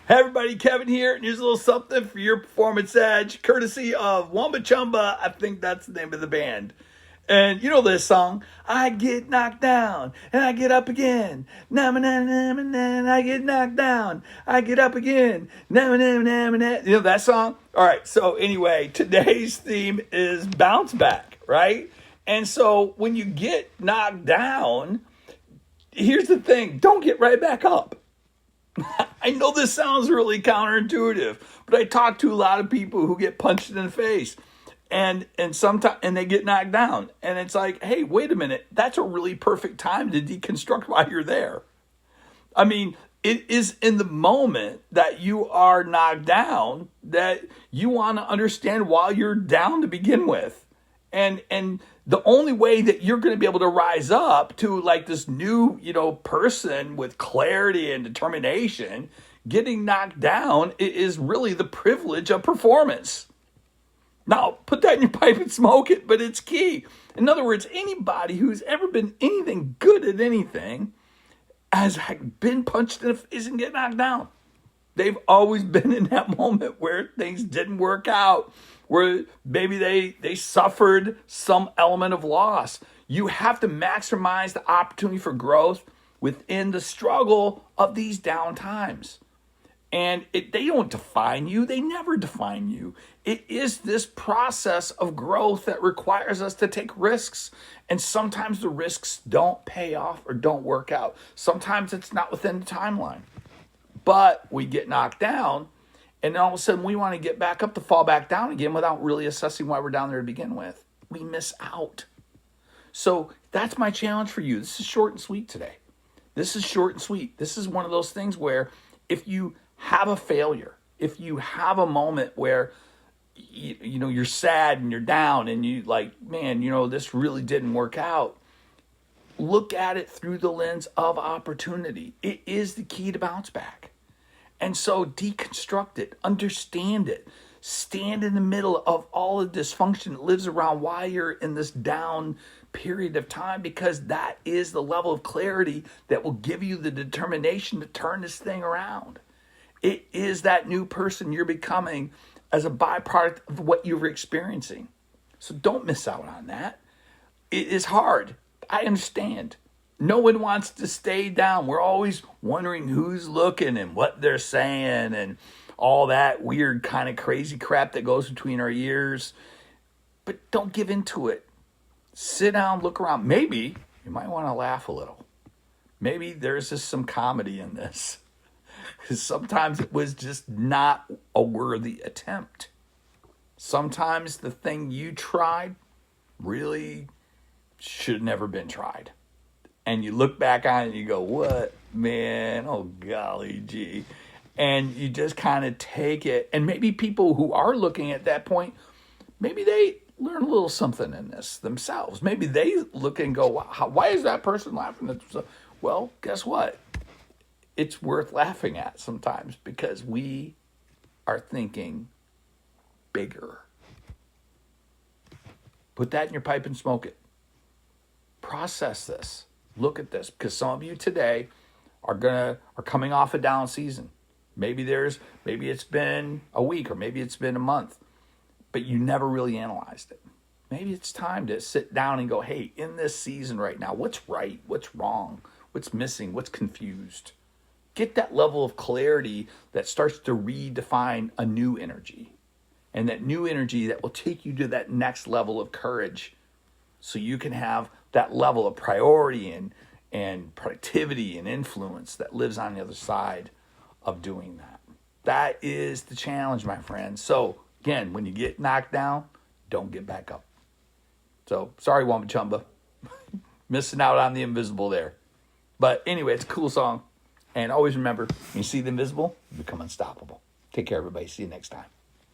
Hey everybody, Kevin here, and here's a little something for your performance edge, courtesy of Wamba Chumba. I think that's the name of the band. And you know this song, I get knocked down, and I get up again. Na na na na na, I get knocked down, I get up again. Na na na na. You know that song? All right, so anyway, today's theme is bounce back, right? And so when you get knocked down, here's the thing, don't get right back up. I know this sounds really counterintuitive, but I talk to a lot of people who get punched in the face and sometimes they get knocked down. And it's like, hey, wait a minute, that's a really perfect time to deconstruct while you're there. I mean, it is in the moment that you are knocked down that you want to understand why you're down to begin with. And the only way that you're going to be able to rise up to like this new, person with clarity and determination, getting knocked down is really the privilege of performance. Now, put that in your pipe and smoke it, but it's key. In other words, anybody who's ever been anything good at anything has been punched in the face and get knocked down. They've always been in that moment where things didn't work out, where maybe they suffered some element of loss. You have to maximize the opportunity for growth within the struggle of these down times. And they don't define you. They never define you. It is this process of growth that requires us to take risks. And sometimes the risks don't pay off or don't work out. Sometimes it's not within the timeline. But we get knocked down, and then all of a sudden we want to get back up to fall back down again without really assessing why we're down there to begin with. We miss out. So that's my challenge for you. This is short and sweet today. This is short and sweet. This is one of those things where if you have a failure, if you have a moment where you're sad and you're down and you like, man, this really didn't work out, look at it through the lens of opportunity. It is the key to bounce back. And so deconstruct it, understand it, stand in the middle of all the dysfunction that lives around why you're in this down period of time, because that is the level of clarity that will give you the determination to turn this thing around. It is that new person you're becoming as a byproduct of what you're experiencing. So don't miss out on that. It is hard. I understand. No one wants to stay down. We're always wondering who's looking and what they're saying and all that weird kind of crazy crap that goes between our ears. But don't give into it. Sit down, look around. Maybe you might want to laugh a little. Maybe there's just some comedy in this. Because sometimes it was just not a worthy attempt. Sometimes the thing you tried really should have never been tried. And you look back on it and you go, what, man? Oh, golly gee. And you just kind of take it. And maybe people who are looking at that point, maybe they learn a little something in this themselves. Maybe they look and go, why is that person laughing? Well, guess what? It's worth laughing at sometimes because we are thinking bigger. Put that in your pipe and smoke it. Process this. Look at this, because some of you today are coming off a down season. Maybe it's been a week or maybe it's been a month, but you never really analyzed it. Maybe it's time to sit down and go, hey, in this season right now, what's right? What's wrong? What's missing? What's confused? Get that level of clarity that starts to redefine a new energy, and that new energy that will take you to that next level of courage so you can have that level of priority and productivity and influence that lives on the other side of doing that. That is the challenge, my friends. So again, when you get knocked down, don't get back up. So sorry, Wamba Chumba. Missing out on the invisible there. But anyway, it's a cool song. And always remember, when you see the invisible, you become unstoppable. Take care, everybody. See you next time.